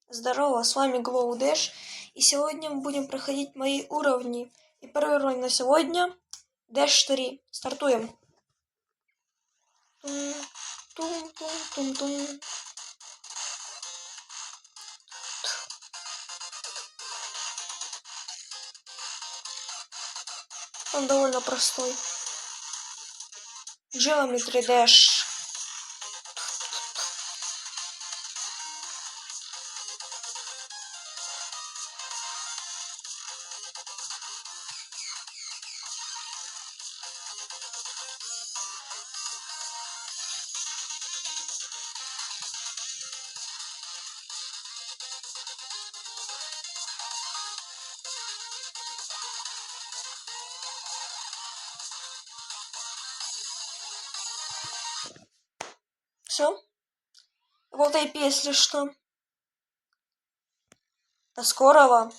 Здорово, с вами Glow Dash, и сегодня мы будем проходить мои уровни. И первый уровень на сегодня Dash 3. Стартуем. Тум-тум-тум-тум. Он довольно простой. Geometry Dash. Все. Вот IP, если что. До скорого.